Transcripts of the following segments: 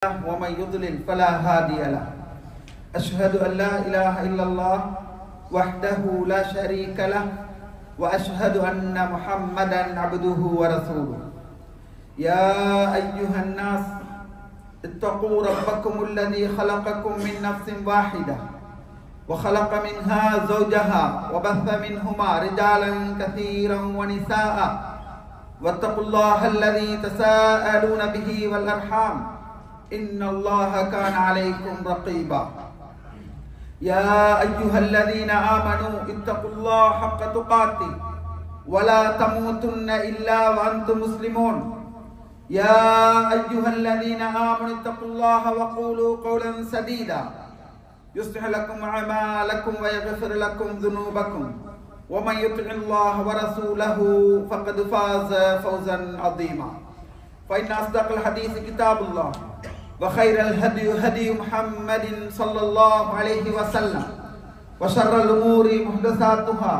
ومن يضلل فلا هادي له. أشهد أن لا إله إلا الله وحده لا شريك له وأشهد أن محمدا عبده ورسوله. يا أيها الناس اتقوا ربكم الذي خلقكم من نفس واحدة وخلق منها زوجها وبث منهما رجالا كثيرا ونساء واتقوا الله الذي تساءلون به والأرحام إن الله كان عليكم رقيبا. يا أيها الذين آمنوا اتقوا الله حق تقاته ولا تموتن إلا وأنتم مسلمون. يا أيها الذين آمنوا اتقوا الله وقولوا قولا سديدا يصلح لكم أعمالكم ويغفر لكم ذنوبكم ومن يطع الله ورسوله فقد فاز فوزا عظيما. فإن أصدق الحديث كتاب الله وخير الهدي هدي محمد صلى الله عليه وسلم وشر الأمور محدثاتها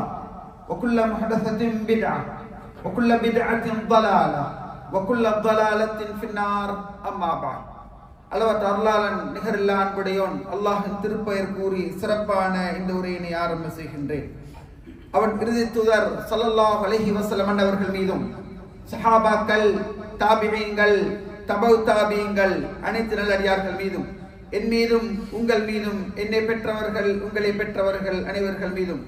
وكل محدثة بدعة وكل بدعة ضلالة وكل ضلالة في النار. أما بعد. அளவற்ற அருளாளன் நிகரில்லா அன்புடையோன் அல்லாஹின் திருப்பெயர் கூறி சிறப்பான இந்த உரையினை ஆரம்ப செய்கின்றேன். அவன் இறுதி தூதர் ஸல்லல்லாஹு அலைஹி வஸல்லம் அவர்கள் மீதும் சஹாபாக்கள், தாபிஈன்கள், தபௌ தாபிஈன்கள், அனைத்து நல்லடியார்கள் மீதும் என் மீதும் உங்கள் மீதும் என்னை பெற்றவர்கள் உங்களை பெற்றவர்கள் அனைவர்கள் மீதும்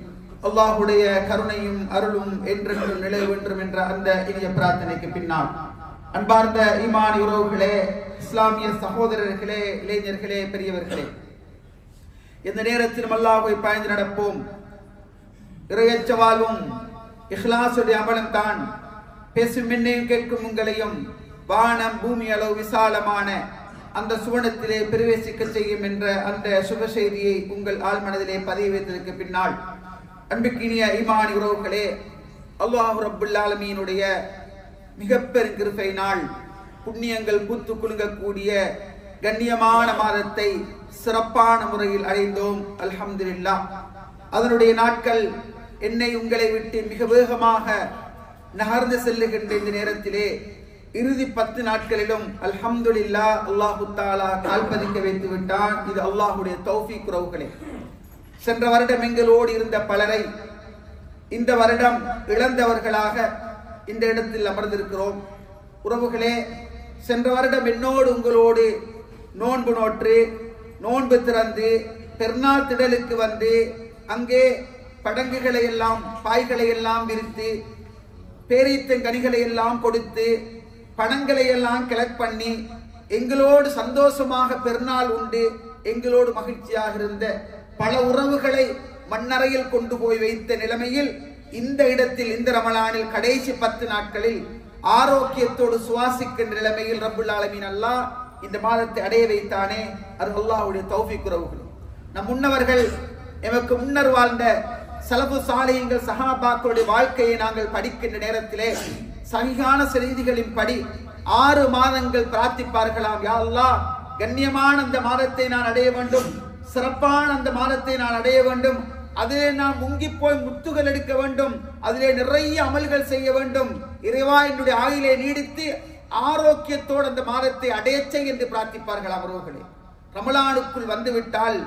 அல்லாஹுடைய கருணையும் அருளும் என்றென்றும் நிலை வென்றும் என்ற அந்த இனிய பிரார்த்தனைக்கு பின்னால் அன்பார்ந்த ஈமான் உறவுகளே, இஸ்லாமிய சகோதரர்களே, இளைஞர்களே, பெரியவர்களே, இந்த நேரத்தில் அல்லாஹ்வை பயந்து நடப்போம். இறையச்ச வாழ்வும் இஹ்லாஸுடைய அமலும் தான் பேசும் என்னையும் கேட்கும் உங்களையும் வானம் பூமி அளவு விசாலமான அந்த சுவனத்திலே பிரவேசிக்க செய்யும் என்ற அந்த சுப செய்தியை உங்கள் ஆழ்மனதிலே பதிய வைத்ததற்கு பின்னால் அன்புக்கினிய ஈமான் உறவுகளே, அல்லாஹ் ரப்புல் ஆலமீனுடைய மிக பெரும் கிருபையினால் புண்ணியங்கள் பூத்து குலுங்கக்கூடிய கண்ணியமான மாதத்தை சிறப்பான முறையில் அடைந்தோம். அல்ஹம்துலில்லாஹ். அதனுடைய நாட்கள் என்னை உங்களை விட்டு மிக வேகமாக நகர்ந்து செல்லுகின்ற இந்த நேரத்திலே இறுதி 10 நாட்களிலும் அல்ஹம்துலில்லாஹ் அல்லாஹு தஆலா கால்பதிக்க வைத்து விட்டான். இது அல்லாஹுடைய தௌஃபீக் உறவுகளே. சென்ற வருடம் எங்களோடு இருந்த பலரை இந்த வருடம் இழந்தவர்களாக இந்த இடத்தில் அமர்ந்திருக்கிறோம். உறவுகளே, சென்ற வருடம் என்னோடு உங்களோடு நோன்பு நோற்று நோன்பு திறந்து பெருநாள் திடலுக்கு வந்து அங்கே படங்குகளை எல்லாம் பாய்களை எல்லாம் விரித்து பேரீத்தங்கனிகளை எல்லாம் கொடுத்து பணங்களை எல்லாம் கலெக்ட் பண்ணி எங்களோடு சந்தோஷமாக பெருநாள் உண்டு எங்களோடு மகிழ்ச்சியாக இருந்த பல உறவுகளை மண்ணறையில் கொண்டு போய் வைத்த நிலைமையில் இந்த இடத்தில் இந்த ரமலானில் கடைசி 10 நாட்களில் ஆரோக்கியத்தோடு சுவாசிக்கின்ற நிலைமையில் ரப்புல் ஆலமீன் அல்லாஹ் இந்த மாதத்தை அடைய வைத்தானே, அது அல்லாஹ்வுடைய தௌஃபீக் உறவுகள். நம் முன்னவர்கள் எமக்கு முன்னர் வாழ்ந்த சலஃபு சாலிஹீன்கள் சஹாபாக்களுடைய வாழ்க்கையை நாங்கள் படிக்கின்ற நேரத்திலே சஹீஹான செய்திகளின் படி 6 மாதங்கள் பிரார்த்திப்பார்களாம். யா அல்லாஹ், கண்ணியமான அந்த மாதத்தை நான் அடைய வேண்டும், சிறப்பான அந்த மாதத்தை நான் அடைய வேண்டும், அதிலே நான் முங்கி போய் முத்துகள் எடுக்க வேண்டும், அதிலே நிறைய அமல்கள் செய்ய வேண்டும், இறைவா என்னுடைய ஆயுளை நீடித்து ஆரோக்கியத்தோடு அந்த மாதத்தை அடையச்சை என்று பிரார்த்திப்பார்கள். அவர்களே, ரமலானுக்குள் வந்துவிட்டால்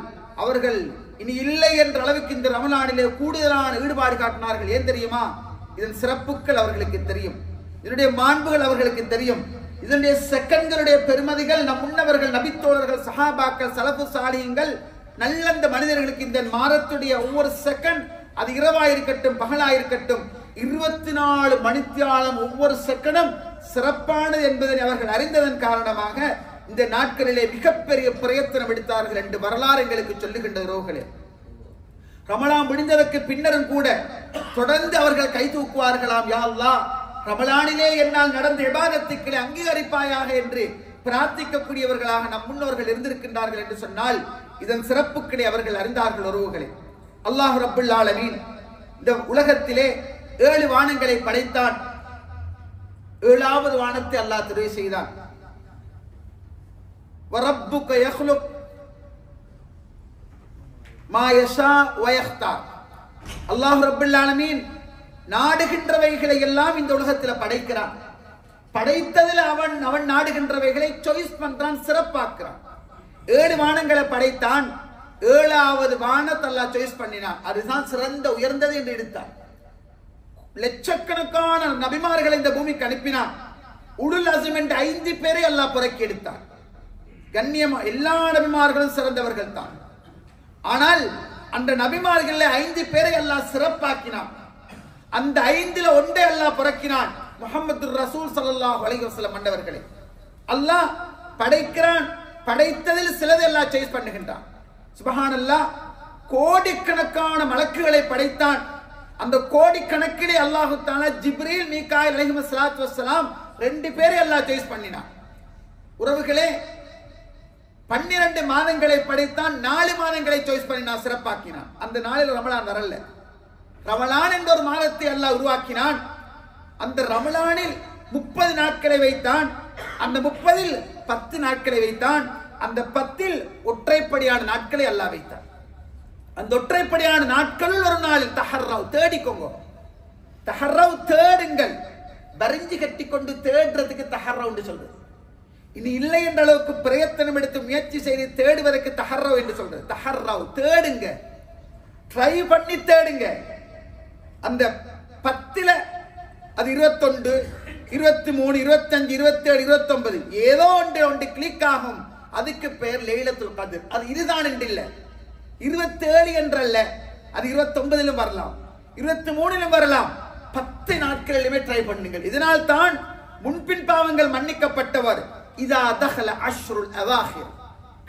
அவர்கள் இனி இல்லை என்ற அளவுக்கு இந்த ரமலானிலே கூடுதலான ஈடுபாடு காட்டினார்கள். ஏன் தெரியுமா? இதன் சிறப்புகள் அவர்களுக்கு தெரியும், இதனுடைய மாண்புகள் அவர்களுக்கு தெரியும், இதனுடைய செகண்ட்களுடைய பெருமதிகள் நம் முன்னவர்கள் நபித்தோழர்கள் சஹாபாக்கள் சலஃபு சாலிஹீன்கள் நல்ல அந்த மனிதர்களுக்கு இந்த மாதத்துடைய ஒவ்வொரு செகண்ட், அது இரவாயிருக்கட்டும் பகலாயிருக்கட்டும், 24 மணித்தியாலம் ஒவ்வொரு செகண்டும் சிறப்பானது என்பதை அவர்கள் அறிந்ததன் காரணமாக இந்த நாட்களிலே மிகப்பெரிய பிரயத்தனம் எடுத்தார்கள் என்று வரலாறு எங்களுக்கு சொல்லுகின்ற உறவுகளே. ரமலான் முடிந்ததற்கு பின்னரும் கூட தொடர்ந்து அவர்கள் கை தூக்குவார்களாம். யா அல்லாஹ், ரமலானிலே என்னால் நடந்த இபாதத்துக்களை அங்கீகரிப்பாயாக என்று பிரார்த்திக்கக்கூடியவர்களாக நம் முன்னோர்கள் இருந்திருக்கின்றார்கள் என்று சொன்னால் இதன் சிறப்புக்களை அவர்கள் அறிந்தார்கள். உறவுகளே, அல்லாஹ் ரப்புல் ஆலமீன் இந்த உலகத்திலே 7 வானங்களை படைத்தான். 7வது வானத்தை அல்லாஹ் தெரிவு செய்தான். வரப்புக யஹ்லுக் மா யஷா வ யக்தார். அல்லாஹ் ரப்புல் ஆலமீன் நாடுகின்றவைகளை எல்லாம் இந்த உலகத்தில் படைக்கிறான். படைத்ததில் அவன் நாடுகின்றவைகளை சாய்ஸ் பண்றான், சிறப்பாக்குறான். 7 வானங்களை படைத்தான், 7வது வானத்தை அல்லாஹ் சாய்ஸ் பண்ணினான். அதுதான் சிறந்த உயர்ந்தது என்று எடுத்தான். லட்சக்கணக்கான நபிமார்களை இந்த பூமிக்கு அனுப்பினான். உலுல் அஸ்ம் என்ற 5 பேரை அல்லாஹ் புறக்கி எடுத்தான். கண்ணியமா எல்லா நபிமார்களும் சிறந்தவர்கள் தான். ஆனால் அந்த நபிமார்கள் 5 பேரை அல்லாஹ் சிறப்பாக்கினான். அந்த 5ல ஒன்றை அல்லாஹ் புறக்கினான், முஹம்மது ரசூல் ஸல்லல்லாஹு அலைஹி வஸல்லம் மன்னவர்களை. அல்லாஹ் படைக்கிறான், படைத்ததில் சிலதை அல்லாஹ் சாய்ஸ் பண்ணுகின்றான். சுப்ஹானல்லாஹ், கோடிக்கணக்கான மலக்குகளை படைத்தான். அந்த கோடிக்கணக்கிலே அல்லாஹ் தஆலா ஜிப்ரீல் மீகாயில் அலைஹிஸ்ஸலாத்து வஸ்ஸலாம் 2 பேரை அல்லாஹ் சாய்ஸ் பண்ணினான். உறவுகளே, 12 மாதங்களை படைத்தான், 4 மாதங்களை சாய்ஸ் பண்ணினான், சிறப்பாக்கினான். அந்த நாளில் ரமலான் வரல. ரமலான் என்ற ஒரு மாதத்தை அல்லாஹ் உருவாக்கினான். அந்த ரமலானில் 30 நாட்களை வைத்தான். அந்த 30ல் 10 நாட்களை வைத்தான். அந்த 10ல் ஒற்றைப்படையான நாட்களை அல்லாஹ் வைத்தான். அந்த ஒற்றைப்படையான நாட்களில் ஒரு நாளில் தஹர்ரவ், தேடிக்கோங்க. தஹர்ரவ், தேடுங்கள். பரிஞ்சு கட்டி கொண்டு தேடுறதுக்கு தஹர்ரவ் என்று சொல்றது. இனி இல்லை என்ற அளவுக்கு பிரயத்தனம் எடுத்து முயற்சி செய்து தேடுவதற்கு தஹர்ரவ் என்று சொல்றது. தஹர்ரவ், தேடுங்க, ட்ரை பண்ணி தேடுங்க. அந்த 10ல அது 21, 23, 25, 27, 29 ஏதோ ஒன்று கிளிக் ஆகும். அதுக்கு பெயர் லைலத்துல் கத்ர். அது இதுதான் என்று இல்லை. 27 என்றல்ல, அது 29லும் வரலாம், 23லும் வரலாம். 10 நாட்களிலுமே ட்ரை பண்ணுங்கள். இதனால் தான் முன்பின் பாவங்கள் மன்னிக்கப்பட்டவர். இதா தஹல அஷ்ருல் அவாஹிர்,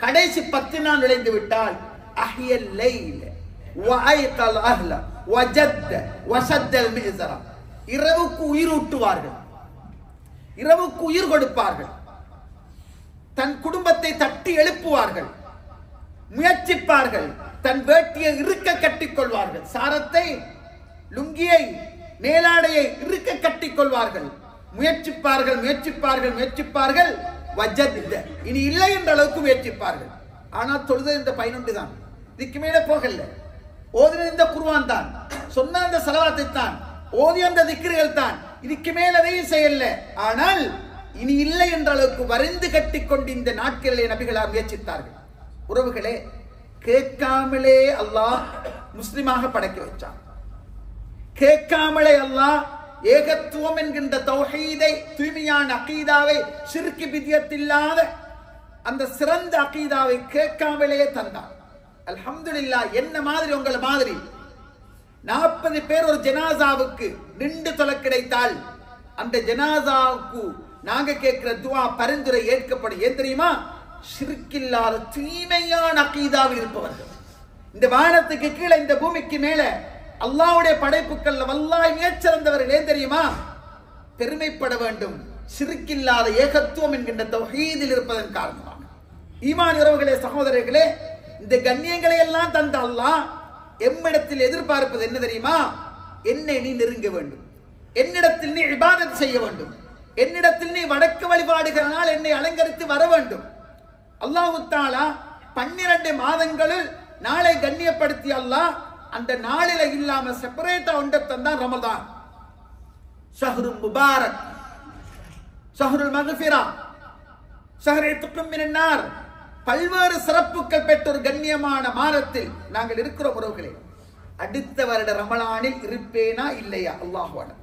கடைசி 10 நாள் நுழைந்து விட்டால் அஹ்யல் லைல் வஅய்கல் அஹ்ல வஜத்த வஸத்தல் மிஸ்ரா, இரவுக்கு உயிர் ஊட்டுவார்கள், இரவுக்கு உயிர் கொடுப்பார்கள், தன் குடும்பத்தை தட்டி எழுப்புவார்கள், முயற்சிப்பார்கள், தன் வேட்டியை இருக்க கட்டிக் கொள்வார்கள், சாரத்தை, லுங்கியை, மேலாடையை இருக்க கட்டிக் கொள்வார்கள், முயற்சிப்பார்கள் முயற்சிப்பார்கள் முயற்சிப்பார்கள். வஜத், இனி இல்லை என்ற அளவுக்கு முயற்சிப்பார்கள். ஆனால் தொழுது இந்த 11 தான், இதுக்கு மேல போகல. ஓதின இந்த குர்ஆன் தான், சொன்ன அந்த ஸலவாத்தை தான், ஓதிய அந்த திக்ர்கள் தான், இதுக்கு மேல எதையும் செய்யல. ஆனால் இனி இல்லை என்ற அளவுக்கு வரிந்து கட்டிக்கொண்டு இந்த நாட்களிலே நபிகளார் முயற்சித்தார்கள். உறவுகளே, கேட்காமலே அல்லாஹ் முஸ்லிமாக படைக்க வச்சான். கேட்காமலே அல்லாஹ் ஏகத்துவம் என்கின்ற தௌஹீதை, தூய்மையான அகீதாவை, ஷிர்க் பித்அத் இல்லாத அந்த சிறந்த அகீதாவை கேட்காமலே தந்தான். அல்ஹம்துலில்லாஹ். என்ன மாதிரி உங்களை மாதிரி 40 பேர் ஒரு ஜனாசாவுக்கு நின்று தொலை கிடைத்தால் அந்த ஜனாசாவுக்கு நாங்க கேட்கிற துஆ பரிந்துரை ஏற்கப்படும். ஏன் தெரியுமா? ஷிர்க் இல்லாத தூய்மையான அகீதாவில் இருப்பவர்கள். இந்த வானத்துக்கு கீழே, இந்த பூமிக்கு மேல அல்லாஹ்வுடைய படைப்புகள் வல்லாஹ் மிகச்சிறந்தவர்கள். ஏன் தெரியுமா? பெருமைப்பட வேண்டும். ஷிர்க் இல்லாத ஏகத்துவம் என்கின்ற தௌஹீதில் இருப்பதன் காரணமாக. ஈமான் உறவுகளே, சகோதரர்களே, இந்த கண்ணியங்களை எல்லாம் தந்த அல்லாஹ் எம்மிடத்தில் எதிர்பார்ப்பது என்ன தெரியுமா? என்னை நீ நெருங்க வேண்டும், என்னிடத்தில் நீ இபாதத் செய்ய வேண்டும், என்னிடத்தில் நீ வணக்க வழிபாடுகிறனால் என்னை அலங்கரித்து வர வேண்டும். அல்லாஹ் தஆலா 12 மாதங்களில் நாளை கண்ணியப்படுத்தி அல்லாஹ் அந்த நாளில இல்லாம செப்பரேட்டா ஒன்றை தந்தான் ரமதான். ஷஹ்ருல் முபாரக், ஷஹ்ருல் மக்ஃபிரா, ஷஹ்ரு இத்கும் மினன் நார், பல்வேறு சிறப்புகள் பெற்ற ஒரு கண்ணியமான மாதத்தில் நாங்கள் இருக்கிறோம். உறவுகளே, அடுத்த வருட ரமலானில் இருப்பேனா இல்லையா? அல்லாஹ் அலம்.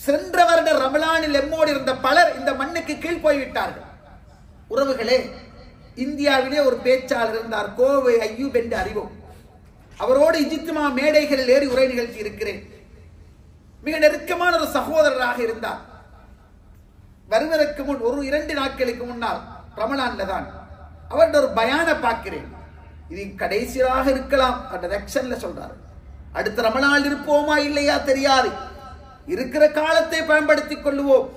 சென்ற வருட ரமலானில் எம்மோடு இருந்த பலர் இந்த மண்ணுக்கு கீழ் போய்விட்டார்கள். உறவுகளே, இந்தியாவிலே ஒரு பேச்சாளர் இருந்தார், கோவை ஐயூப் என்று அறிவோம். அவரோடு இஜ்திமா மேடைகளில் ஏறி உரை நிகழ்ச்சி இருக்கிறேன். மிக நெருக்கமான ஒரு சகோதரராக இருந்தார். வருவதற்கு முன் ஒரு 2 நாட்களுக்கு முன்னால் ரமலான்ல தான் அவருடைய ஒரு பயான பார்க்கிறேன். இது கடைசியாக இருக்கலாம், அந்த ரெக்ஷன்ல சொல்றாரு. அடுத்த ரமலான் இருப்போமா இல்லையா தெரியாது, இருக்கிற காலத்தை பயன்படுத்திக் கொள்ளுவோம்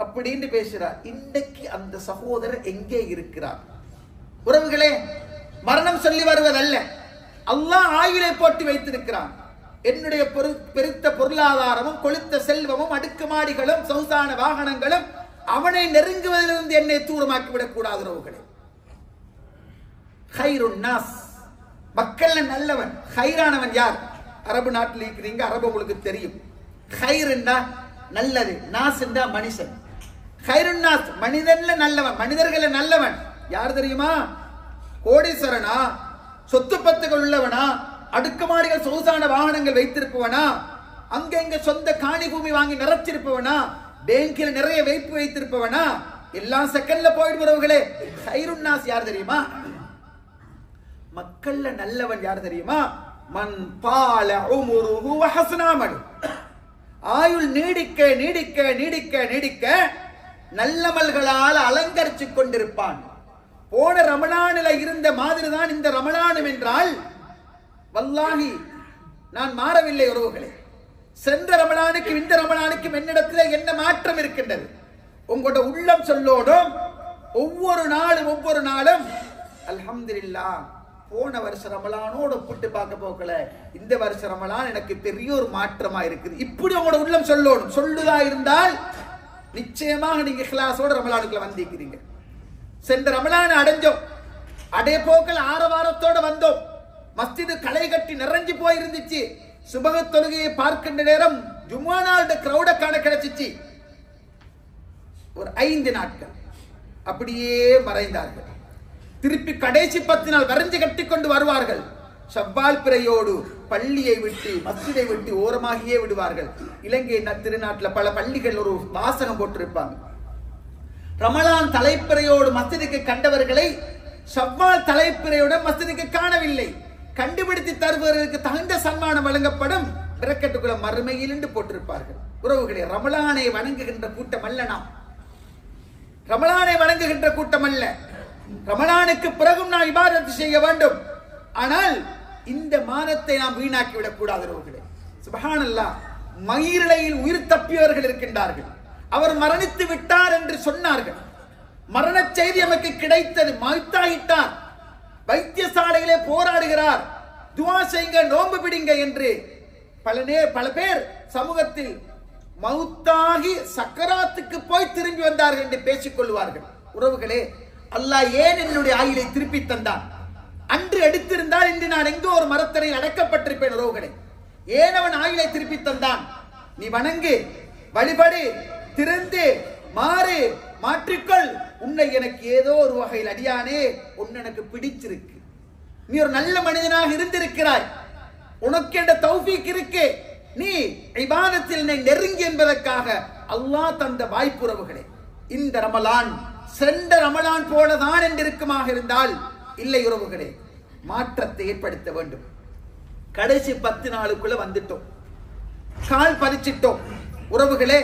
அப்படின்னு பேசுறார். இன்றைக்கு அந்த சகோதரர் எங்கே இருக்கிறார்? உறவுகளே, மரணம் சொல்லி வருவதல்ல, அல்லாஹ் ஆயுளை போட்டு வைத்திருக்கிறான். என்னுடைய பெருத்த பொருளாதாரமும் கொளுத்த செல்வமும் அடுக்குமாடிகளும் சொகுசான வாகனங்களும் அவனை நெருங்குவதிலிருந்து என்னை தூரமாக்கி விடக் கூடாது. உறவுகளே, ஹைருன் நாஸ், மக்கள் நல்லவன். ஹைரானவன் யார்? அரபு நாட்டில் இருக்கிறீங்க, அரபு உங்களுக்கு தெரியும். ஹைர் என்றா நல்லது, நாஸ் என்றா மனுஷன். கைருன் நாஸ் மனிதன்ல நல்லவன், மனிதர்கள நல்லவன் யார் தெரியுமா? கோடீஸ்வரனா, சொத்து பத்துகள் உள்ளவனா, அடுக்குமாடிகள் சொகுசான வாகனங்கள் வைத்திருப்பவனா, அங்கங்க சொந்த காணி பூமி வாங்கி நிறைச்சிருப்பவனா, பேங்கில் நிறைய வைப்பு வைத்திருப்பவனா, எல்லா செகண்ட்ல போயிட்டு வரவர்களே. கைருன் நாஸ் யார் தெரியுமா? மக்கள்ல நல்லவன் யார் தெரியுமா? மன் பால உமுருஹு வ ஹஸன அமலு, ஆயுள் நீடிக்க நீடிக்க நீடிக்க நீடிக்க நல்லமல்களால் அலங்கரிச்சு கொண்டிருப்பான். போன ரமலானில இருந்த மாதிரி தான் இந்த ரமலானும் என்றால் வல்லாஹி நான் மாறவில்லை உறவுகளே. சென்ற ரமலானுக்கு இந்த ரமலானுக்கும் என்னிடத்தில் என்ன மாற்றம் இருக்கின்றது? உங்களோட உள்ளம் சொல்லோடும் ஒவ்வொரு நாளும் அல்ஹம்துலில்லாஹ், போன வருஷ ரமலானோட ஒப்பிட்டு பார்க்க போக்கல இந்த வருஷ ரமலான் எனக்கு பெரிய ஒரு மாற்றமா இருக்குது. இப்படி உங்களோட உள்ளம் சொல்லோடும். சொல்லுதா இருந்தால் நிச்சயமாக நீங்க இஹ்லாஸோட ரமலானுக்குள்ள வந்திருக்கிறீங்க. சென்ற ரமலான் அடைஞ்சோம், அடைய போக்கல் ஆரவாரத்தோட வந்தோம். மஸ்ஜிது களை கட்டி நிறைஞ்சு போயிருந்துச்சு. சுபஹ தொழுகையை பார்க்கின்ற நேரம் ஜும்ஆ நாளோட கிரௌட காண கிடைச்சிச்சு. ஒரு 5 நாட்கள் அப்படியே மறைந்தார்கள். திருப்பி கடைசி 10 நாள் வரைஞ்சு கட்டி கொண்டு வருவார்கள். ஷவ்வால் பிறையோடு பள்ளியை விட்டு மஸ்ஜிதை விட்டு ஓரமாகியே விடுவார்கள். இலங்கை திருநாட்டில் பல பள்ளிகள் ஒரு வாசகம் போட்டிருப்பாங்க, ரமலான் தலைப்பிறையோடு மஸ்ஜிதுக்கு கண்டவர்களை ஷவ்வால் தலைப்பிறையோடு மஸ்ஜிதுக்கு காணவில்லை, கண்டுபிடித்து தருவதற்கு தகுந்த சன்மானம் வழங்கப்படும் பிரக்கெட்டுக்குள்ள மறுமையில் என்று போட்டிருப்பார்கள். உறவுகளே, ரமலானை வணங்குகின்ற கூட்டம் அல்ல நாம், ரமலானை வணங்குகின்ற கூட்டம் அல்ல. ரமலானுக்கு பிறகும் நாம் இபாதத் செய்ய வேண்டும். ஆனால் இந்த மாதத்தை நாம் வீணாக்கி விடக் கூடாது உறவுகளே. சுப்ஹானல்லாஹ், மயிரிழையில் உயிர் தப்பியவர்கள் இருக்கின்றார்கள். அவர் மரணித்து விட்டார் என்று சொன்னார்கள். மரண செய்தி நமக்கு கிடைத்தது, மௌத்தாகிட்டார், வைத்தியசாலையிலே போராடுகிறார், துஆ செய்யுங்க, நோன்பு பிடிங்க என்று பல பேர் சமூகத்தில் மௌத்தாகி சக்கராத்துக்கு போய் திரும்பி வந்தார்கள் என்று பேசிக் கொள்வார்கள். உறவுகளே, அல்லாஹ் ஏன் என்னுடைய ஆயுளை திருப்பி தந்தான்? அன்று எடுத்திருந்தால் இன்று நான் எங்கோ ஒரு மரத்தரையில் அடக்கப்பட்டிருப்பேன். உறவுகளே, ஏன் அவன் ஆயுளை திருப்பி தந்தான்? நீ வணங்கு, வழிபடு, திறந்து மாறு, மாற்றிக்கொள். உன்னை எனக்கு ஏதோ ஒரு வகையில் அடியானே உன்னை எனக்கு பிடிச்சிருக்கு, நீ ஒரு நல்ல மனிதனாக இருந்திருக்கிறாய், உனக்கு என்ற தௌஃபீக் இருக்கு, நீ இபாதத்தில் நெருங்கி என்பதற்காக அல்லாஹ் தந்த வாய்ப்புறவுகளே. இந்த ரமலான் சென்ற ரமலான் போலதான் என்றிருக்குமாக இருந்தால் இல்லை உறவுகளே, மாற்றத்தை ஏற்படுத்த வேண்டும். கடைசி 10 நாளுக்குள்ள வந்துட்டோம், கால் பதிச்சிட்டோம். உறவுகளே,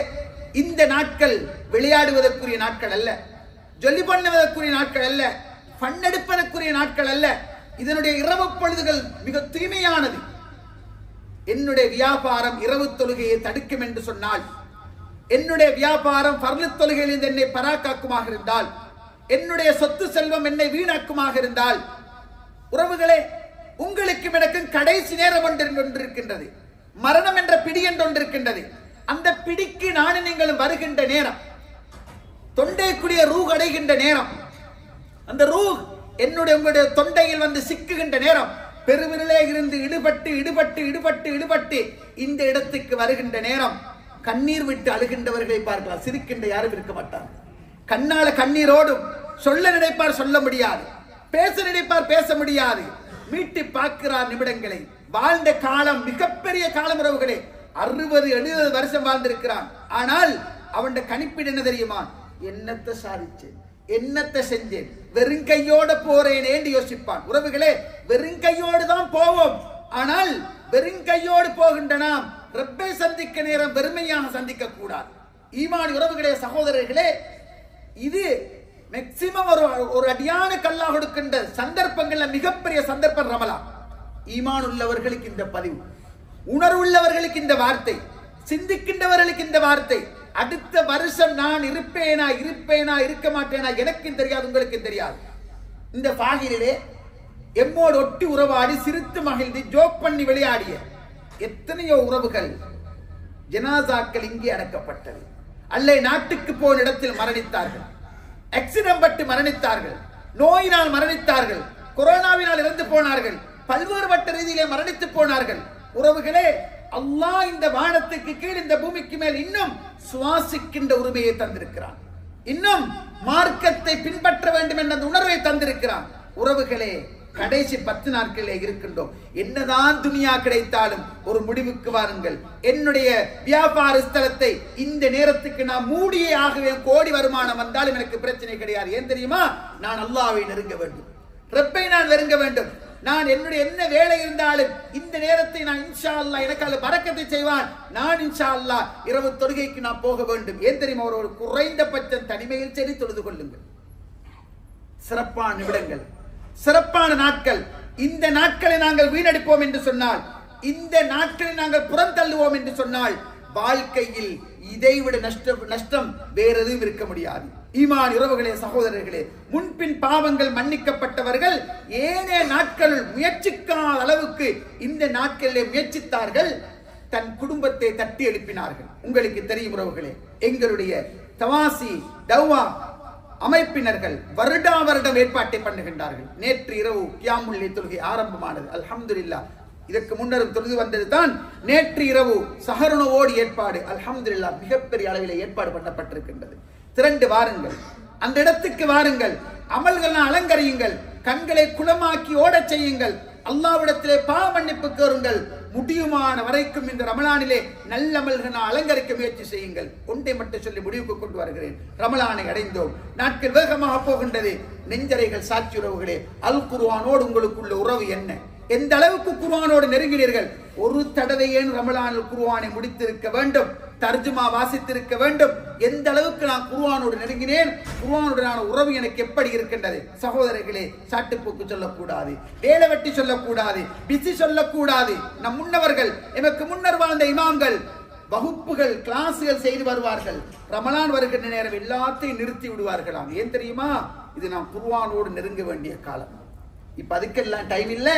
இந்த நாட்கள் விளையாடுவதற்குரிய நாட்கள் அல்ல, ஜொலி பண்ணுவதற்குரிய நாட்கள் அல்ல, பண்ணெடுப்பதற்குரிய நாட்கள் அல்ல. இதனுடைய இரவு பொழுதுகள் மிக தூய்மையானது. என்னுடைய வியாபாரம் இரவு தொழுகையை தடுக்கும் என்று சொன்னால், என்னுடைய வியாபாரம் ஃபர்லு தொழுகையில் என்னை பராக்காக்குமாக இருந்தால், என்னுடைய சொத்து செல்வம் என்னை வீணாக்குமாக இருந்தால், உறவுகளே, உங்களுக்கும் எனக்கும் கடைசி நேரம் ஒன்று இருக்கின்றது. மரணம் என்ற பிடி என்று ஒன்று இருக்கின்றது. அந்த பிடிக்கு நானும் நீங்களும் வருகின்ற நேரம், தொண்டைக்குரிய ரூஹ் அடைகின்ற நேரம், அந்த ரூஹ் உங்களுடைய தொண்டையில் வந்து சிக்குகின்ற நேரம், பெருவிரலே இருந்து இடுபட்டு இடுபட்டு இடுபட்டு இடுபட்டு இந்த இடத்துக்கு வருகின்ற நேரம், கண்ணீர் விட்டு அழுகின்றவர்களை பார்க்கலாம். சிரிக்கின்ற யாரும் இருக்க மாட்டார். கண்ணால கண்ணீரோடும், சொல்ல நினைப்பார் சொல்ல முடியாது, பேச நினைப்பார் பேச முடியாது, மீட்டு பார்க்கிறார் நிமிடங்களை. வாழ்ந்த காலம் மிகப்பெரிய காலம் உறவுகளே, 60-70 வருஷம் வாழ்ந்திருக்கிறான். ஆனால் அவன் கணிப்பீடு என்ன தெரியுமா? என்னத்தை சாதிச்சேன், என்னத்தை செஞ்சேன், வெறும் கையோட போறேன் என்று யோசிப்பான். உறவுகளே, வெறும் கையோடு தான் போவோம். ஆனால் வெறும் கையோடு போகின்ற நாம் ரப்பை சந்திக்க நேரம் வெறுமையாக சந்திக்க கூடாது. ஈமான் உறவுகளே, சகோதரர்களே, இது மேக்சிமம் ஒரு அடியான கல்லா கொடுக்கின்ற சந்தர்ப்பங்கள்ல மிகப்பெரிய சந்தர்ப்பம் ரமலான். ஈமான் உள்ளவர்களுக்கு இந்த பதிவு, உணர்வுள்ளவர்களுக்கு இந்த வார்த்தை, சிந்திக்கின்றவர்களுக்கு இந்த வார்த்தை. அடுத்த வருஷம் நான் இருப்பேனா இருக்க மாட்டேனா எனக்கும் தெரியாது, உங்களுக்கும் தெரியாது. இந்த பாகிலே எம்மோடு ஒட்டி உறவாடி சிரித்து மகிழ்ந்து ஜோக் பண்ணி விளையாடிய எத்தனையோ உறவுகள் ஜனாசாக்கள் இங்கே அடக்கப்பட்டது. அல்ல நாட்டுக்கு போன இடத்தில் மரணித்தார்கள், ஆக்சிடென்ட் பட்டு மரணித்தார்கள், நோயினால் மரணித்தார்கள், கொரோனாவினால் இறந்து போனார்கள், பல்வேறுபட்ட ரீதியிலே மரணித்து போனார்கள். உறவுகளே, அல்லாஹ் இந்த வானத்துக்கு கீழ் இந்த பூமிக்கு மேல் இன்னும் சுவாசிக்கின்ற உரிமையை தந்திருக்கிறான். இன்னும் மார்க்கத்தை பின்பற்ற வேண்டும் என்ற உணர்வை தந்திருக்கிறான். உறவுகளே, கடைசி 10 நாட்களிலே இருக்கின்றோம். என்னதான் துனியா கிடைத்தாலும் ஒரு முடிவுக்கு வாருங்கள். என்னுடைய வியாபார ஸ்தலத்தை இந்த நேரத்துக்கு நான் மூடியே ஆகவே, கோடி வருமானம் வந்தாலும் எனக்கு பிரச்சனை கிடையாது. ஏன் தெரியுமா? நான் அல்லாஹ்வை நெருங்க வேண்டும், ரப்பை நான் நெருங்க வேண்டும். நான் என்னுடைய என்ன வேலை இருந்தாலும் இந்த நேரத்தை நான் இன்ஷா அல்லாஹ் எனக்கு அல்ல பரக்கத்தை செய்வான். நான் இன்ஷா அல்லாஹ் இரவு தொழுகைக்கு நான் போக வேண்டும். ஏன் தெரியுமா? ஒரு குறைந்தபட்சம் தனிமையில் சரி தொழுது கொள்ளுங்கள். சிறப்பான நிமிடங்கள், சிறப்பான நாட்கள். இந்த நாட்களை நாங்கள் வீணடிப்போம் என்று சொன்னால், இந்த நாட்களை நாங்கள் புறந்தள்ளுவோம் என்று சொன்னால், வாழ்க்கையில் இதைவிட நஷ்டம் வேற எதுவும் இருக்க முடியாது. ஈமான் உறவுகளே, சகோதரர்களே, முன்பின் பாவங்கள் மன்னிக்கப்பட்டவர்கள் ஏனே நாட்கள் முயற்சிக்காத அளவுக்கு இந்த நாட்களிலே முயற்சித்தார்கள். தன் குடும்பத்தை தட்டி எழுப்பினார்கள். உங்களுக்கு தெரியும் உறவுகளே, எங்களுடைய தவாசி தௌவா அமைப்பினர்கள் வருடா வருடம் ஏற்பாட்டை பண்ணுகின்றார்கள். நேற்று இரவு கியாமுல் லைல் தொழுகை ஆரம்பமானது. அல்ஹம்துலில்லாஹ். இதற்கு முன்னரும் தொழுது வந்தது தான். நேற்று இரவு சஹருணவோடு ஏற்பாடு அல்ஹம்துலில்லாஹ் மிகப்பெரிய அளவில் ஏற்பாடு பண்ணப்பட்டிருக்கின்றது. திரண்டு வாருங்கள், அந்த இடத்துக்கு வாருங்கள், அமல்கள் அலங்கரியுங்கள், கண்களை குளமாக்கி ஓடச் செய்யுங்கள், அல்லாஹ்விடத்திலே பாவ மன்னிப்பு கோருங்கள். முடியுமான வரைக்கும் இந்த ரமலானிலே நல்ல அமல்கள் அலங்கரிக்க முயற்சி செய்யுங்கள். ஒன்றை மட்டும் சொல்லி முடிவுக்கு கொண்டு வருகிறேன். ரமலானை அடைந்தோம், நாட்கள் வேகமாக போகின்றது. நெஞ்சரைகள் சாட்சி உறவுகளே, அல் குர்ஆனோடு உங்களுக்குள்ள உறவு என்ன? எந்த அளவுக்கு குர்ஆனோடு நெருங்கினீர்கள்? ஒரு தடவையேன் ரமலானில் குர்ஆனை முடித்திருக்க வேண்டும், தர்ஜுமா வாசித்திருக்க வேண்டும். எந்த அளவுக்கு நான் குர்ஆனோடு நெருங்கினேன், குர்ஆனுடனான உறவு எனக்கு எப்படி இருக்கின்றது? சகோதரர்களே, சாட்டுப்போக்கு சொல்லக்கூடாது, வேலை வெட்டி சொல்லக்கூடாது, பிசி சொல்லக்கூடாது. நம் முன்னவர்கள், எமக்கு முன்னர் வாழ்ந்த இமாம்கள் வகுப்புகள் கிளாஸுகள் செய்து வருவார்கள். ரமலான் வருகின்ற நேரம் எல்லாத்தையும் நிறுத்தி விடுவார்களாம். ஏன் தெரியுமா? இது நாம் குர்ஆனோடு நெருங்க வேண்டிய காலம். இப்ப அதுக்கெல்லாம் டைம் இல்ல,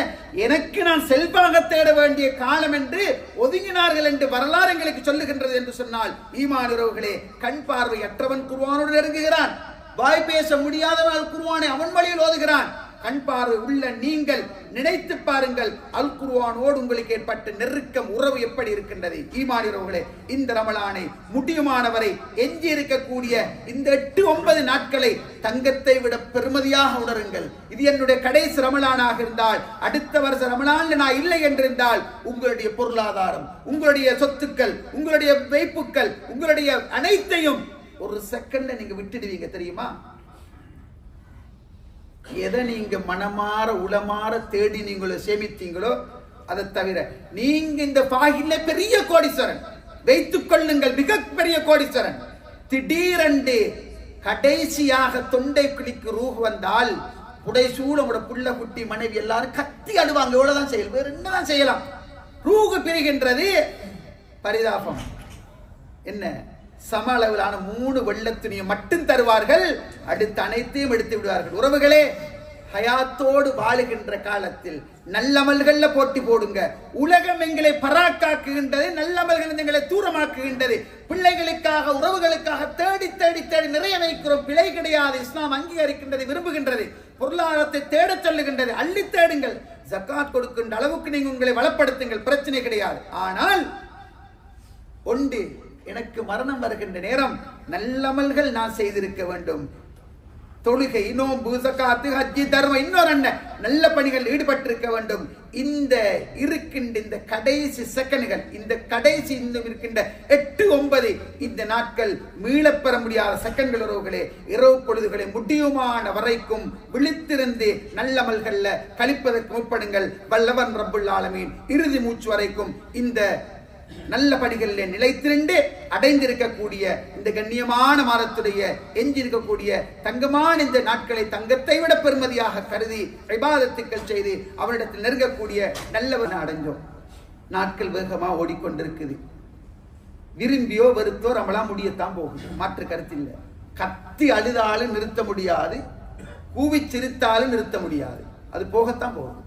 எனக்கு நான் செல்வாக தேட வேண்டிய காலம் என்று ஒதுங்கினார்கள் என்று வரலாறு எங்களுக்கு சொல்லுகின்றது. என்று சொன்னால் ஈமான் உறவுகளே, கண் பார்வையற்றவன் குர்ஆனோடு நெருங்குகிறான், வாய் பேச முடியாதவன் குர்ஆனை அவன் வழியில் ஓதுகிறான். கண் பார்வை உள்ள நீங்கள் நினைத்து பாருங்கள், அல் குர்ஆனோடு உங்களுக்கு ஏற்பட்ட நெருக்கம் உறவு எப்படி இருக்கின்றது. ஈமான் உறவுகளே, இந்த ரமலானை முடியுமானவரை எஞ்சி இருக்கக்கூடிய இந்த 8-9 நாட்களை தங்கத்தை விட பெருமதியாக உணருங்கள். இது என்னுடைய கடைசி ரமலானாக இருந்தால், அடுத்த வருஷ ரமலான் நான் இல்லை என்றிருந்தால், உங்களுடைய பொருளாதாரம், உங்களுடைய சொத்துக்கள், உங்களுடைய வைப்புக்கள், உங்களுடைய அனைத்தையும் ஒரு செகண்ட்ல நீங்க விட்டுடுவீங்க. தெரியுமா? எதை நீங்க மனமாற உளமாற தேடி நீங்களோ சேமித்தீங்களோ அதை தவிர, நீங்க இந்த பாகில பெரிய கோடீஸ்வரன் வைத்துக் கொள்ளுங்கள், மிகப்பெரிய கோடீஸ்வரன். திடீரென்று கடைசியாக தொண்டை குழிக்கு ரூஹ் வந்தால், புடைசூழ உங்களோட புள்ள குட்டி மனைவி எல்லாரும் கத்தி அழுவாங்க. எவ்வளவுதான் செய்யலாம், வேற என்னதான் செய்யலாம்? ரூஹ் பிரிகின்றது. பரிதாபம் என்ன? சம அளவிலான 3 வெள்ளத் துணியை மட்டும் தருவார்கள், அடுத்து அனைத்தையும் எடுத்து விடுவார்கள். உறவுகளே, ஹயாத்தோடு வாழுகின்ற காலத்தில் நல்லமல்கள்ல போட்டி போடுங்க. உலகம் எங்களை பராக்காக்குகின்றது, நல்லமல்கள் எங்களை தூரமாக்குகின்றது. பிள்ளைகளுக்காக, உறவுகளுக்காக தேடி தேடி தேடி நிறைய வைக்கிறோம். பிழை கிடையாது, இஸ்லாம் அங்கீகரிக்கின்றது, விரும்புகின்றது. பொருளாதாரத்தை தேட சொல்லுகின்றது, அள்ளி தேடுங்கள். ஜக்காத் கொடுக்கின்ற அளவுக்கு நீங்க உங்களை வளப்படுத்துங்கள், பிரச்சனை கிடையாது. ஆனால் ஒன்று, எனக்கு மரணம் வருகின்ற நேரம் நல்லமல்கள் நான் செய்திருக்க வேண்டும். தொழுகை, நோன்பு, ஜகாத்து, ஹஜ்ஜி, தர்மம், இன்னொரு நல்ல பணிகள் ஈடுபட்டிருக்க வேண்டும். இந்த இருக்கின்ற இந்த கடைசி செகண்ட்கள், இந்த கடைசி இருக்கின்ற 8-9 இந்த நாட்கள் மீளப்பெற முடியாத செகண்ட்கள். உறவுகளே, இரவு பொழுதுகளை முடியுமான வரைக்கும் விழித்திருந்து நல்லமல்கள்ல கழிப்பதற்கு முற்படுங்கள். வல்லவன் ரப்புல் ஆலமீன் இறுதி மூச்சு வரைக்கும் இந்த நல்ல படிகளில் நிலைத்திருந்து அடைந்திருக்கக்கூடிய இந்த கண்ணியமான மாதத்துடைய எஞ்சிருக்கக்கூடிய தங்கமான இந்த நாட்களை தங்கத்தை விட பெருமதியாக கருதி இபாதத்துக்கள் செய்து அவரிடத்தில் நெருங்கக்கூடிய நல்லவன் அடைஞ்சோம். நாட்கள் வேகமா ஓடிக்கொண்டிருக்குது. விரும்பியோ வெறுத்தோ ரமலான் முடியத்தான் போகுது, மாற்று கருத்தில்லை. கத்தி அழுதாலும் நிறுத்த முடியாது, கூவி சிரித்தாலும் நிறுத்த முடியாது, அது போகத்தான் போகுது.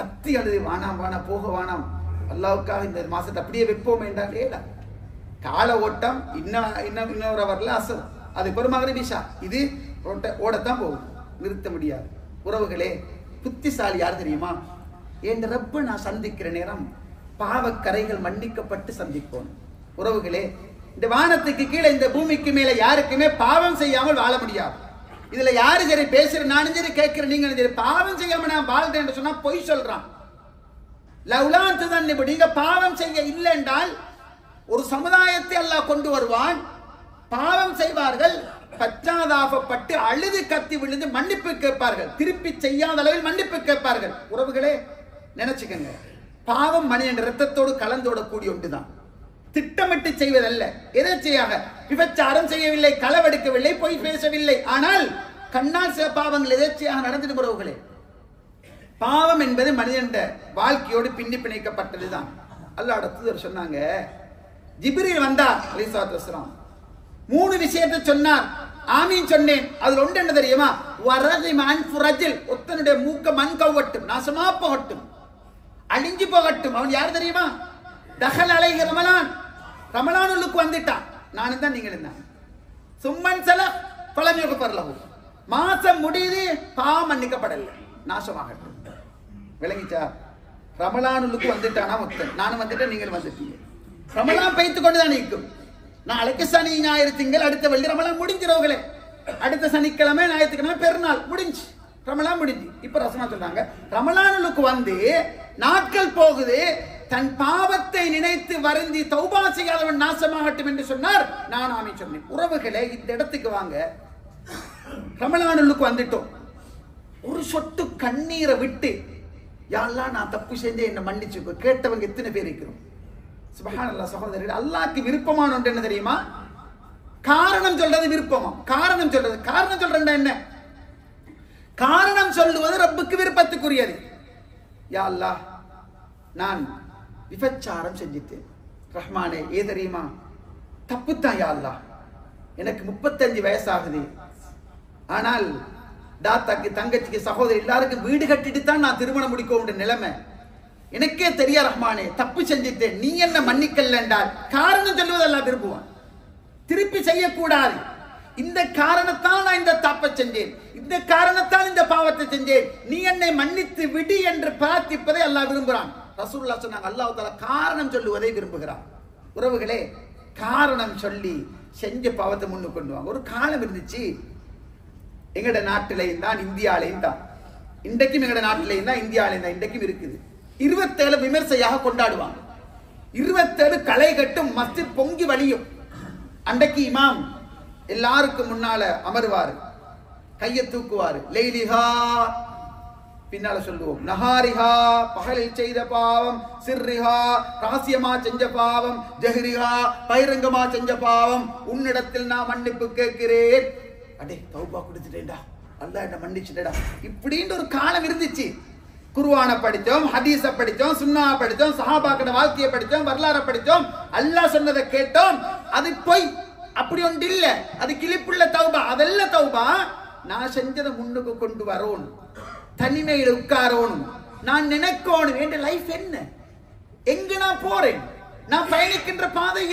கத்தி அழுது வானாம் வானா போக வானாம், அல்லாவுக்காக இந்த மாசத்தை அப்படியே வைப்போம் என்றால் கால ஓட்டம் இன்னொரு வரல அசல், அது பெருமாதிரி விஷா, இது ஓடத்தான் போகும், நிறுத்த முடியாது. உறவுகளே, புத்திசாலி யார் தெரியுமா? என் ரப்ப நான் சந்திக்கிற நேரம் பாவக்கரைகள் மன்னிக்கப்பட்டு சந்திப்போம். உறவுகளே, இந்த வானத்துக்கு கீழே இந்த பூமிக்கு மேல யாருக்குமே பாவம் செய்யாமல் வாழ முடியாது. இதுல யாரு சரி பேசுற நானும் சரி கேட்கிற நீங்க சரி பாவம் செய்யாம நான் வாழ்றேன் சொன்னா பொய் சொல்றான். லவ்லாந்து தான் நீங்க பாவம் செய்ய இல்லை என்றால் ஒரு சமுதாயத்தை அல்லாஹ் கொண்டு வருவான். பாவம் செய்வார்கள், பச்சாதாபப்பட்டு அழுது கத்தி விழுந்து மன்னிப்பு கேட்பார்கள், திருப்பி செய்யாத அளவில் மன்னிப்பு கேட்பார்கள். உறவுகளே நினைச்சுக்கங்க, பாவம் மனிதன் ரத்தத்தோடு கலந்தோடக்கூடிய ஒன்றுதான். திட்டமிட்டு செய்வதல்ல, எதேச்சையாக விபச்சாரம் செய்யவில்லை, களவெடுக்கவில்லை, பொய் பேசவில்லை, ஆனால் கண்ணால் சில பாவங்கள் எதேச்சையாக நடந்துட்டு உறவுகளே. பாவம் என்பது மனிதன் வாழ்க்கையோடு பின்னி பிணைக்கப்பட்டதுதான். அல்லாஹ்வுடைய தூதர் சொன்னாங்க, ஜிப்ரீல் வந்தார் அலைஹிஸ்ஸலாத்து வஸ்ஸலாம், 3 விஷயத்தை சொன்னார், ஆமீன் சொன்னேன். அதுல ஒன்று என்ன தெரியுமா? வரஜிம அன்ஃபு ரஜில், ஒருத்தனுடைய மூக்க மண் கவ்வட்டும், நாசமா போகட்டும், அழிஞ்சு போகட்டும். அவன் யார் தெரியுமா? தஹல் அலைஹி ரமலான், ரமலானுக்கு வந்துட்டான், நானும் தான் நீங்களும் தான். சும்மன் சல பலம் யுக்ஃபர், மாசம் முடியுது, பாவம் மன்னிக்கப்படல, நாசமாகட்டும். விளங்கிச்சா? ரமலானுக்கு வந்துட்டானா ஒருத்தன், நானும் வந்துட்டேன், நீங்கள் வந்துட்டீங்க. ரமலான் பைத்து கொண்டுதான் நிற்கும். நாளைக்கு சனி ஞாயிறு திங்கள், அடுத்த வெள்ளி ரமலான் முடிஞ்சிரோங்களே. அடுத்த சனிக்கிழமை ஞாயிற்றுக்கிழமை பெருநாள் முடிஞ்சு, ரமலான் முடிஞ்சு. இப்ப ரசனா சொல்றாங்க, ரமலானுக்கு வந்து நாட்கள் போகுது, தன் பாவத்தை நினைத்து வருந்தி தௌபா செய்யாதவன் நாசமாகட்டும் என்று சொன்னார். நான் ஆமீன் சொன்னேன். உறவுகளே, இந்த இடத்துக்கு வாங்க. ரமலானுக்கு வந்துட்டோம், ஒரு சொட்டு கண்ணீரை விட்டு யா அல்லாஹ் நான் தப்பு செஞ்சேன் என்ன மன்னிச்சுக்கோ கேட்டவங்க எத்தனை பேர் இருக்கிறோம்? சுப்ஹானல்லாஹ். சகோதரர்களே, அல்லாஹ்க்கு விருப்பமான ஒன்று என்ன தெரியுமா? காரணம் சொல்றது விருப்பமா? காரணம் சொல்றது என்ன? காரணம் சொல்லுவது ரப்புக்கு விருப்பத்துக்குரியது. யா அல்லாஹ் நான் விபச்சாரம் செஞ்சிட்டேன் ரஹ்மானே, ஏ தெரியுமா தப்புத்தான். யா அல்லாஹ் எனக்கு 35 வயசாகுது, ஆனால் தாத்தாக்கு தங்கச்சிக்கு சகோதரி எல்லாருக்கும் வீடு கட்டிட்டு தான் நான் திருமணம் முடிக்க நிலைமை. எனக்கே தெரியா ரஹ்மானே, தப்பு செஞ்சிட்டேன், நீ என்ன மன்னிக்கல என்றால் காரணம் சொல்லுவதெல்லாம் விரும்புவான். திருப்பி செய்யக்கூடாது. இந்த காரணத்தால் நான் இந்த தப்பை செஞ்சேன், இந்த காரணத்தால் இந்த பாவத்தை செஞ்சேன், நீ என்னை மன்னித்து விடு என்று பிரார்த்திப்பதை அல்லாஹ் விரும்புகிறான். ரசூலுல்லாஹ் சொன்னாங்க, அல்லாஹ் தஆலா காரணம் சொல்லுவதை விரும்புகிறான். உறவுகளே, காரணம் சொல்லி செஞ்ச பாவத்தை முன்னுக்கு கொண்டு வாங்க. ஒரு காலம் இருந்துச்சு, எங்கட நாட்டிலையும் தான் இந்தியாலையும் தான், இன்றைக்கும் எங்கட நாட்டிலையும் தான் இந்தியாலையும் தான் இன்றைக்கும் இருக்குது. 27 விமர்சையாக கொண்டாடுவாங்க. 27 களை கட்டும், மஸ்ஜித் பொங்கி வழியும். அன்றைக்கு இமாம் எல்லாருக்கும் முன்னால அமர்வாரு, கையை தூக்குவாரு. லைலிஹா பின்னால சொல்லுவோம், நஹாரிஹா பகலில் செய்த பாவம், சிர்ரிஹா ரகசியமா செஞ்ச பாவம், ஜஹ்ரிஹா பகிரங்கமா செஞ்ச பாவம், உன்னிடத்தில் நான் மன்னிப்பு கேட்கிறேன். அடே தௌபா கொடுத்துட்டேன்டா, அல்லாஹ் என்ன மன்னிச்சுட்டேடா. இப்படின்ற ஒரு காலம் இருந்துச்சு. குர்ஆனை படித்தோம், ஹதீஸ படித்தோம், சுன்னா படித்தோம், சஹாபாக்களோட வாழ்க்கையை படித்தோம், வரலாறை படித்தோம், அல்லாஹ் சொன்னதை கேட்டோம். அது பொய், அப்படி ஒன்று இல்ல, அது கிளிப்புள்ள தௌபா. அதெல்லாம் தௌபா. நான் செஞ்சதை முன்னுக்கு கொண்டு வரணும், தனிமையில் உட்காரணும், நான் நினைக்கணும் என் லைஃப் என்ன, எங்க நான் போறேன், நான் பயணிக்கின்ற பாதை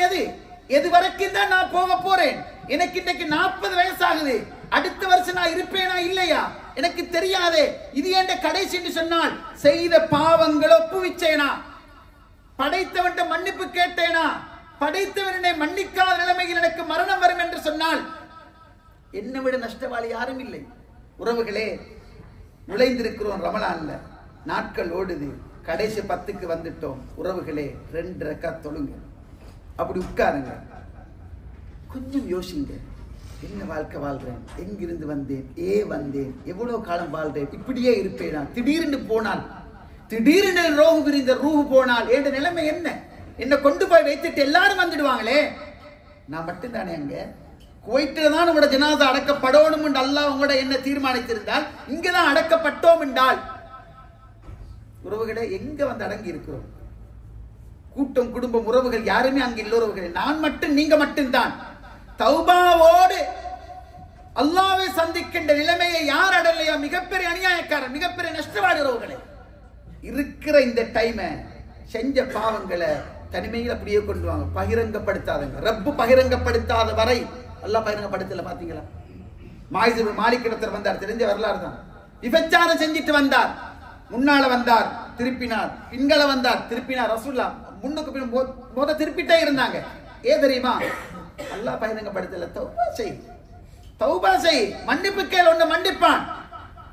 எது வரைக்கும் தான் நான் போக போறேன். எனக்கு இன்னைக்கு 40 வயசாகுது, அடுத்த வருஷம் நான் இருப்பேனா இல்லையா எனக்கு தெரியாதே. இது என்ற கடைசி என்று சொன்னால் செய்த பாவங்களை ஒப்புவிச்சேனா, படைத்தவன் மன்னிப்பு கேட்டேனா, படைத்தவனை மன்னிக்காத நிலைமையில் எனக்கு மரணம் வரும் என்று சொன்னால் என்னை விட நஷ்டவாளி யாரும் இல்லை. உறவுகளே, நுழைந்திருக்கிறோம் ரமலான்ல, நாட்கள் ஓடுது, கடைசி 10க்கு வந்துட்டோம். உறவுகளே, 2 ரக்காத் தொழுங்க, அப்படி உட்காருங்க, கொஞ்சம் யோசிங்க, என்ன வாழ்க்கை வாழ்றேன், எங்கிருந்து வந்தேன், வந்தேன், எவ்வளவு காலம் வாழ்றேன், இப்படியே இருப்பேனா, திடீர்னு போனால், திடீர்னு ரூஹு போனால் என்ற நிலைமை என்ன? என்ன கொண்டு போய் வைத்துட்டு எல்லாரும் வந்துடுவாங்களே, நான் மட்டும்தானே அங்க குவைத்துல தான் உங்களோட ஜனாதா அடக்கப்படணும் என்று அல்லாஹ் உங்களோட என்ன தீர்மானித்திருந்தால் இங்கதான் அடக்கப்பட்டோம் என்றால், உறவுகளை எங்க வந்து அடங்கி இருக்கிறோம்? கூட்டம், குடும்பம், உறவுகள் யாருமே அங்க இல்ல. நான் மட்டும், நீங்க மட்டும்தான். தௌபாவோடு அல்லாஹ்வை சந்திக்கின்ற நிலைமையை யார் அடையலையோ மிகப்பெரிய அநியாயக்காரன், மிகப்பெரிய நஷ்டவாதி. உறவுகளை இருக்கிற இந்த டைமை செஞ்ச பாவங்களை தனிமையில் அப்படியே கொண்டு வாங்க, பகிரங்கப்படுத்தாதங்க. ரப்பு பகிரங்கப்படுத்தாத வரை அல்லாஹ் பகிரங்கப்படுத்தல. பாத்தீங்களா, மாலிக்கிடத்தர் வந்தார், தெரிஞ்ச வரலாறு தான். விபச்சாரம் செஞ்சிட்டு வந்தார், முன்னால வந்தார், திருப்பினார், பின்களை வந்தார், திருப்பினார். ரசூலுல்லாஹ் முன்னுக்கு பின் திருப்பிட்டே இருந்தாங்க. ஏன் தெரியுமா? அல்லாஹ் பகிரங்கப்படுத்தல. தௌபா செய், மன்னிப்பு கேள், ஒன்னு மன்னிப்பான்.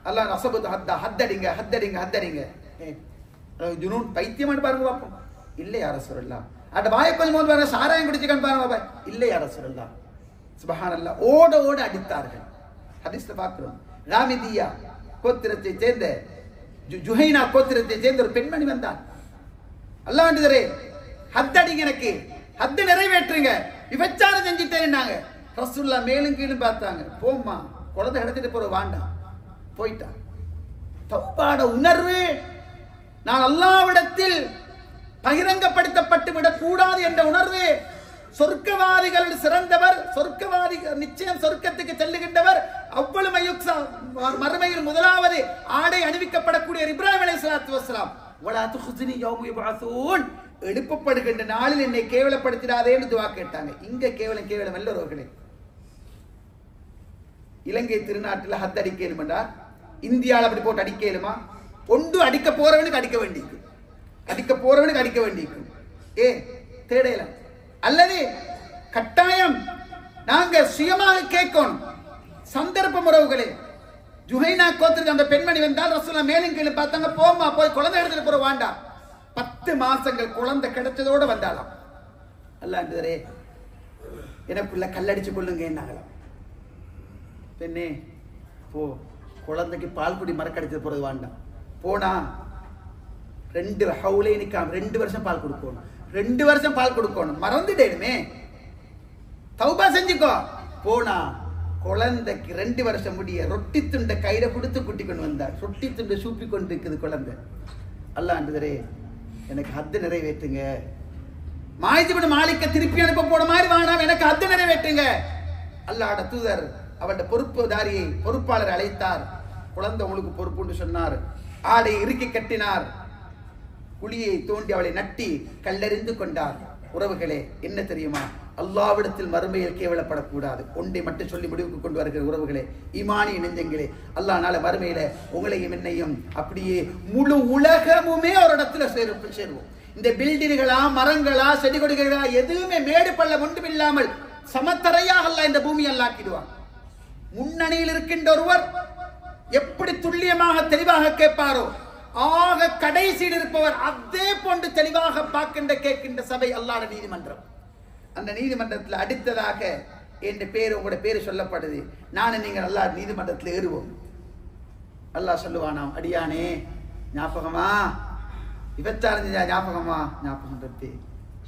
அல்லாஹ் நசபுத் ஹத்தா, ஹத்தடிங்க ஹத்தடிங்க ஹத்தடிங்க. ஜுனூன் பைத்தியம் பாருங்க பாப்போம். இல்லை யா ரசூலுல்லாஹ். அட வாயை கொஞ்சம் போது பாருங்க, சாராயம் குடிச்சுக்கான்னு பாருங்க பாப்பா. இல்லை யா ரசூலுல்லாஹ். சுப்ஹானல்லாஹ். ஓட ஓட அடித்தார்கள். ஹதீஸ்ல பார்க்கிறோம். ராமிதியா கோத்திரத்தை சேர்ந்த ஜுஹைனா கோத்திரத்தை சேர்ந்த ஒரு பெண்மணி வந்தான். அல்லாஹ்வே ஹத்தடிங்க, எனக்கு ஹத்து நிறைவேற்றுங்க, விபச்சாரம் செஞ்சிட்டேன்னாங்க. ரசூலுல்லாஹ் மேலும் கீழும் பார்த்தாங்க. போம்மா, குழந்தை எடுத்துட்டு போற வாண்டா, போயிட்டா. தௌபாட உணர்வு நான் அல்லாஹ்விடத்தில் பகிரங்கப்படுத்தப்பட்டு விடக் கூடாது என்ற உணர்வு. சொர்க்கவாதிகள் சிறந்தவர், சொர்க்கவாதி நிச்சயம் சொர்க்கத்துக்கு செல்லுகின்றவர். அவ்வளவு மறுமையில் முதலாவது ஆடை அணிவிக்கப்படக்கூடிய இப்ராஹிம் அலைஹிஸ்ஸலாத்து வஸ்ஸலாம், வலா துஹ்ஸினி யௌம யுபஅஸூன், எழுப்பப்படுகின்ற நாளில் என்னை கேவலப்படுத்திடாதேன்னு துஆ கேட்டாங்க. இங்க கேவலம் அல்லவர்களே. இலங்கை திருநாட்டில் ஹத் அடிக்கலுமெண்டா இந்தியாவில் அப்படி போட்டு அடிக்கலுமா? ஒன்று அடிக்க போறவனுக்கு அடிக்க வேண்டியிருக்கு, அடிக்க போறவனுக்கு அடிக்க வேண்டியிருக்கு. தேடையில அல்லது கட்டாயம் நாங்க சுயமாக கேட்கணும். சந்தர்ப்ப உறவுகளே, ஜுஹைனா கோத்திரத்துக்கு அந்த பெண்மணி வந்தால் ரசூலுல்லாஹ் மேலும் கீழே பார்த்தாங்க. போமா, போய் குழந்தை எடுத்துட்டு போற வாண்டா. 10 மாசங்கள் குழந்தை கிடைச்சதோட வந்தாலாம். அல்லாஹ்வே எனக்குள்ள கல்லடிச்சு கொள்ளுங்க என்னாகலாம். பெண்ணே போ, குழந்தைக்கு பால் குடி மறக்கடிச்சது போறது வேண்டாம். போனா 2 வருஷம் பால் கொடுக்கணும், 2 வருஷம் பால் கொடுக்கணும். மறந்துட்டேனுமே, தௌபா செஞ்சுக்கோ. போனா குழந்தைக்கு 2 வருஷம் முடிய ரொட்டி துண்டை கையில கொடுத்து குட்டி கொண்டு வந்தார். ரொட்டி துண்டை சூப்பி கொண்டு இருக்குது குழந்தை. அல்லாஹ்வே எனக்கு ஹத்து நிறைவேற்றுங்க. மாயிஜிபின் மாலிக்க திருப்பி அனுப்ப போன மாதிரி வேணாம், எனக்கு ஹத்து நிறைவேற்றுங்க. அல்லாஹ்வுடைய தூதர் அவருடைய பொறுப்பாளர் அழைத்தார். குழந்தை உங்களுக்கு பொறுப்புன்னு சொன்னார். ஆடை இறுக்கி கட்டினார். குழியை தோண்டி அவளை நட்டி கல்லெறிந்து கொண்டார். உறவுகளே, என்ன தெரியுமா? அல்லாஹ்விடத்தில் மறுமையில் கேவலப்படக்கூடாது. ஒன்றை மட்டும் சொல்லி முடிவுக்கு கொண்டு வருகிற உறவுகளே, ஈமானிய நெஞ்சங்களே, அல்லாஹ்னால மறுமையில உங்களையும் என்னையும் அப்படியே முழு உலகமுமே ஒரு இடத்துல சேருவோம். இந்த பில்டிங்களா, மரங்களா, செடி கொடிகளா எதுவுமே மேடு பள்ளம் ஒன்றும் இல்லாமல் சமத்தரையாக அல்லாஹ் இந்த பூமி அல்லாக்கிடுவான். முன்னணியில் இருக்கின்ற ஒருவர் எப்படி துல்லியமாக தெளிவாக கேட்பாரோ, ஆக கடைசியில் இருப்பவர் அதே போன்று தெளிவாக பார்க்கின்ற கேட்கின்ற சபை அல்லாஹ்வுடைய நீதிமன்றம். அந்த நீதிமன்றத்தில் அடுத்ததாக என் பேரு, உங்களோட பேரு சொல்லப்படுது. நானும் நீங்கள் அல்லாஹ் நீதிமன்றத்தில் ஏறுவோம். அல்லாஹ் சொல்லுவானாம், அடியானே ஞாபகமா? விபச்சாரம் செஞ்சா ஞாபகமா? ஞாபகம் ரப்பே.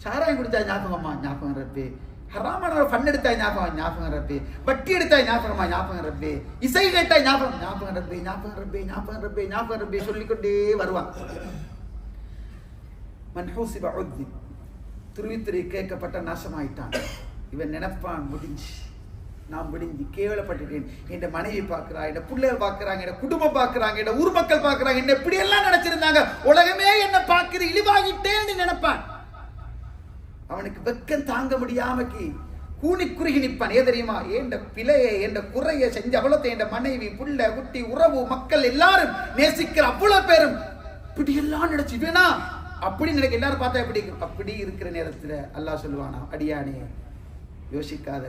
சாராயம் குடிச்சா ஞாபகமா? ஞாபகம் ரப்பே. ஹராமான ஃபன் எடுத்தா ஞாபகம் ரப்பே. வட்டி எடுத்தா ஞாபகம் ரப்பே. இசை கேட்டா ஞாபகம் ரப்பே சொல்லிக்கொண்டே வருவான். மன்ஹூசிப உத்தி, துருவித்துறை கேட்கப்பட்ட நாசமாயிட்டான். இவன் நினைப்பான், நான் முடிஞ்சு கேவலப்பட்டுட்டேன். என் மனைவி பார்க்கிறா, என் பிள்ளைகள் பார்க்கிறாங்க, என் குடும்பம் பார்க்கிறாங்க, என் ஊர் மக்கள் பார்க்கிறாங்க, என்ன இப்படி எல்லாம் நினைச்சிருந்தாங்க, உலகமே என்ன பார்க்குது, இழிவாகிட்டேன்னு நினைப்பான். அவனுக்கு வெக்கம் தாங்க முடியாமக்கு கூனி குறுகி நிற்பான். ஏன் தெரியுமா? என்ற பிழையை, என்ற குறையை செஞ்ச அவ்வளோத்தை என் மனைவி, புள்ள, குட்டி, உறவு, மக்கள் எல்லாரும் நேசிக்கிற அவ்வளவு பேரும் இப்படி எல்லாம் நினைச்சு வேணா அப்படி நினைக்க எல்லாரும் பார்த்தா எப்படி அப்படி இருக்கிற நேரத்தில் அல்லாஹ் சொல்லுவானா, அடியானே யோசிக்காத,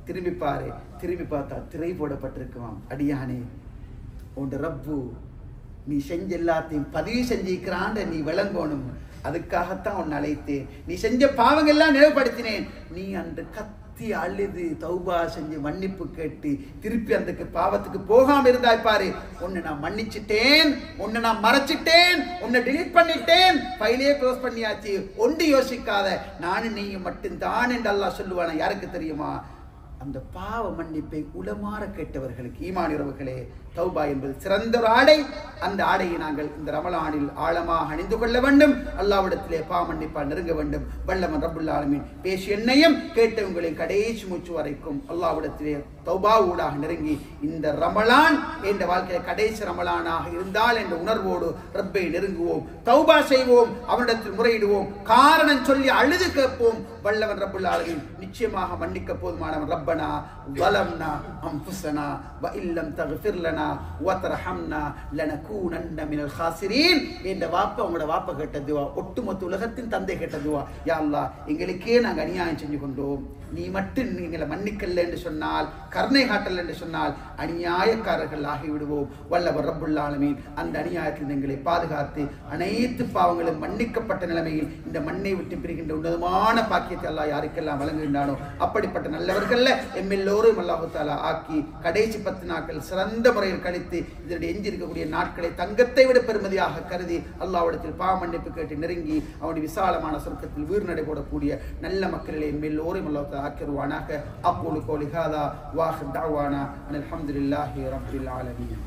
திரும்பி பாரு. திரும்பி பார்த்தா திரை போடப்பட்டிருக்குவான். அடியானே, உன் ரப்பு நீ செஞ்ச எல்லாத்தையும் பதிவு செஞ்சிருக்கிறான், நீ விளங்கணும். அதுக்காகத்தான் உன்னை அழைத்தேன். நீ செஞ்ச பாவங்கள் எல்லாம் நினைவுபடுத்தினேன். நீ அன்று கத்தி அழுது தௌபா செஞ்சு மன்னிப்பு கேட்டு திருப்பி அந்த பாவத்துக்கு போகாம இருந்தாய் பாரு. உன்னை நான் மன்னிச்சிட்டேன், உன்னை நான் மறைச்சிட்டேன், உன்னை டிலீட் பண்ணிட்டேன், ஃபைலே க்ளோஸ் பண்ணியாச்சு. ஒன்று யோசிக்காத, நானும் நீயும் மட்டும்தான் என்று அல்லாஹ் சொல்லுவானா. யாருக்கு தெரியுமா? அந்த பாவ மன்னிப்பை உளமாற கேட்டவர்களுக்கு. ஈமான் உறவுகளே, தௌபா என்பது சிறந்த ஒரு ஆடை. அந்த ஆடையை நாங்கள் இந்த ரமலானில் ஆழமாக அணிந்து கொள்ள வேண்டும். அல்லாஹ்விடத்திலே பாவ மன்னிப்பால் நெருங்க வேண்டும். வல்லவன் ரப்புல் ஆலமீன் பேசிய என்னையும் கேட்டவங்களையும் கடைசி மூச்சு வரைக்கும் அல்லாஹ்விடத்திலே தௌபா ஊடாக நெருங்கி இந்த ரமலான் என்ற வாழ்க்கையில கடைசி ரமலானாக இருந்தால் என்ற உணர்வோடு ரப்பை நெருங்குவோம், தௌபா செய்வோம், அவனிடத்தில் முறையிடுவோம், காரணம் சொல்லி அழுது கேட்போம். வல்லவன் ரப்புல் ஆலமீன் நிச்சயமாக மன்னிக்க போதுமானவன். ரப்பனா வலம்னா அன்ஃபுஸனா வ இல்லம் தக்ஃபிர் லனா லனா வ தர்ஹம்னா லனகூனன்ன மினல் ஹாசிரீன். இந்த வாப்பா உங்களோட வாப்பா கேட்ட துவா, ஒட்டுமொத்த உலகத்தின் தந்தை கேட்ட துவா. யா அல்லாஹ், எங்களுக்கே நாங்கள் அநியாயம் செஞ்சு கொண்டோம், நீ மட்டும் எங்களை மன்னிக்கல்ல என்று சொன்னால், கருணை காட்டல் என்று சொன்னால் அநியாயக்காரர்கள் ஆகிவிடுவோம். வல்லவர் ரப்புல் ஆலமீன் அந்த அநியாயத்தில் எங்களை பாதுகாத்து அனைத்து பாவங்களும் மன்னிக்கப்பட்ட நிலைமையில் இந்த மண்ணை விட்டு பிரிகின்ற உன்னதமான பாக்கியத்தை அல்லாஹ் யாருக்கெல்லாம் வழங்குகின்றானோ அப்படிப்பட்ட நல்லவர்கள்ல எல்லோரும் அல்லாஹு தஆலா ஆக்கி கடைசி 10 நாட்கள் சிறந்த முறையில் கழித்து இதனுடைய எஞ்சி இருக்கக்கூடிய நாட்களை தங்கத்தை விட பெருமதியாக கருதி அல்லாஹ்விடத்தில் பாவ மன்னிப்பு கேட்டு நெருங்கி அவனுடைய விசாலமான சொர்க்கத்தில் வீர் நடை போடக்கூடிய நல்ல மக்களிலே எல்லோரும் அல்லாஹ் தஆலா ஆக்கிருவானாக. அக்கூலு கௌலி ஹாதா வ ஆகிர் தஅவானா அல்ஹம்துலில்லாஹி ரப்பில் ஆலமீன்.